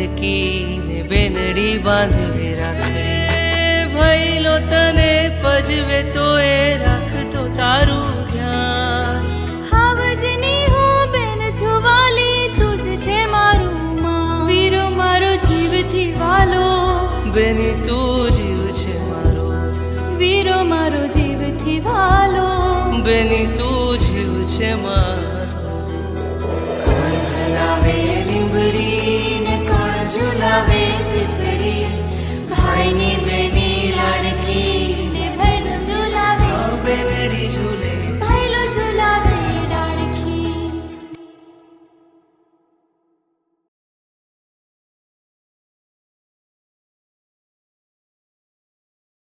મટકીને બેનડી બાંધે રાખે ભઈલો તને પજવે તો એ રાખતો તારું ધ્યાન હાવજની હું બેન છું વાલી તું જ છે મારું માં વીરો મારો જીવથી વાલો બેની તું જીવ છે મારો વીરો મારો જીવથી વાલો બેની તું જીવ છે મારો કોણ હલાવે લીંબડી ને કોણ ઝુલાવે